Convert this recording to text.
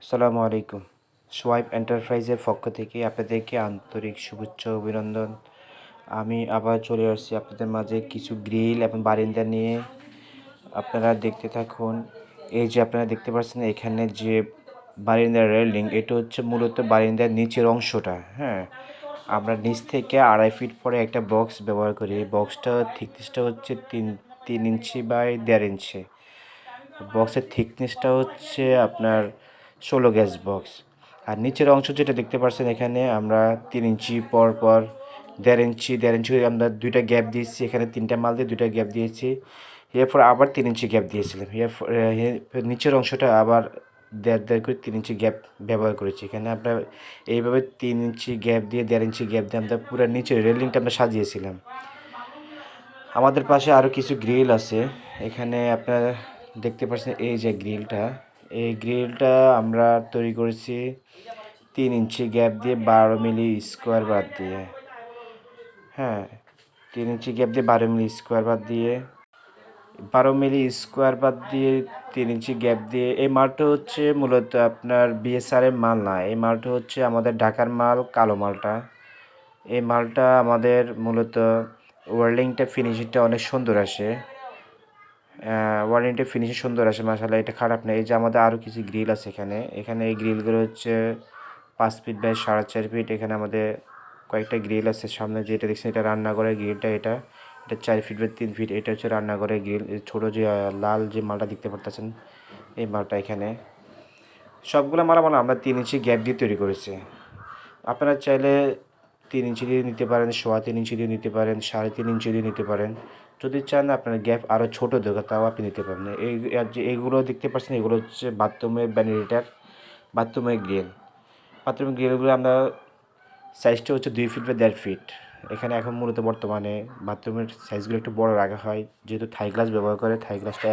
আসসালামু আলাইকুম। সোয়াইপ এন্টারপ্রাইজের পক্ষ থেকে আপনাদেরকে আন্তরিক শুভেচ্ছা ও অভিনন্দন। আমি আবার চলে আসছি আপনাদের মাঝে কিছু গ্রিল এবং বারিন্দা নিয়ে। আপনারা দেখতে থাকুন। এই যে আপনারা দেখতে পাচ্ছেন এখানে যে বারিন্দার রেলিং, এটা হচ্ছে মূলত বারিন্দার নিচের অংশটা। হ্যাঁ, আমরা নিচ থেকে 2.5 ফিট পরে একটা বক্স ব্যবহার করি। এই বক্সটা থিকনেসটা হচ্ছে 3 ইঞ্চি বাই 1.5 ইঞ্চি। বক্সের থিকনেসটা হচ্ছে আপনার 16 গ্যাস বক্স। আর নিচের অংশ যেটা দেখতে পাচ্ছেন এখানে আমরা 3 ইঞ্চি পর 1.5 ইঞ্চি আমরা 2টা গ্যাপ দিয়েছি। এখানে 3টা মাল দিয়ে 2টা গ্যাপ দিয়েছি। এরপর আবার 3 ইঞ্চি গ্যাপ দিয়েছিলাম। নিচের অংশটা আবার 1.5 করে 3 ইঞ্চি গ্যাপ ব্যবহার করেছি। এখানে আমরা এইভাবে 3 ইঞ্চি গ্যাপ দিয়ে 1.5 ইঞ্চি গ্যাপ দিয়ে আমরা পুরো নিচের রেলিংটা আমরা সাজিয়েছিলাম। আমাদের পাশে আরও কিছু গ্রিল আছে। এখানে আপনারা দেখতে পাচ্ছেন এই যে গ্রিলটা, এই গ্রিলটা আমরা তৈরি করেছি 3 ইঞ্চি গ্যাপ দিয়ে 12 মিলি স্কোয়ার বাদ দিয়ে। হ্যাঁ, 3 ইঞ্চি গ্যাপ দিয়ে 12 মিলি স্কোয়ার বাদ দিয়ে 12 মিলি স্কোয়ার বাদ দিয়ে 3 ইঞ্চি গ্যাপ দিয়ে। এই মালটা হচ্ছে মূলত আপনার BSRM মাল না, এই মালটা হচ্ছে আমাদের ঢাকার মাল, কালো মালটা। এই মালটা আমাদের মূলত ওয়েল্ডিংটা ফিনিশিংটা অনেক সুন্দর আসে। ওয়ারেন্টি ফিনিশিং সুন্দর আসে, মাশাআল্লাহ, এটা খারাপ না। এই যে আমাদের আরও কিছু গ্রিল আছে এখানে এই গ্রিলগুলো হচ্ছে 5 ফিট বাই 4.5 ফিট। এখানে আমাদের কয়েকটা গ্রিল আছে। সামনে যেটা দেখছেন এটা রান্নাঘরের গ্রিলটা, এটা 4 ফিট বাই 3 ফিট। এটা হচ্ছে রান্নাঘরের গ্রিল। ছোটো যে লাল যে মালটা দেখতে পারতেছেন, এই মালটা এখানে সবগুলো মালামাল আমরা 3 ইঞ্চি গ্যাপ দিয়ে তৈরি করেছি। আপনারা চাইলে 3 ইঞ্চি দিয়ে নিতে পারেন, 3.25 ইঞ্চি দিয়ে নিতে পারেন, 3.5 ইঞ্চি দিয়ে নিতে পারেন। যদি চান আপনার গ্যাপ আরও ছোটো দরকার, তাও আপনি নিতে পারেন। এইগুলো দেখতে পাচ্ছেন, এগুলো হচ্ছে বাথরুমের ভ্যানিটিটার, বাথরুমের গ্রিল। বাথরুমের গ্রিলগুলো আমরা সাইজটা হচ্ছে 2 ফিট বা 1.5 ফিট। এখানে এখন মূলত বর্তমানে বাথরুমের সাইজগুলো একটু বড় রাখা হয়, যেহেতু থাই গ্লাস ব্যবহার করে। থাই গ্লাসটা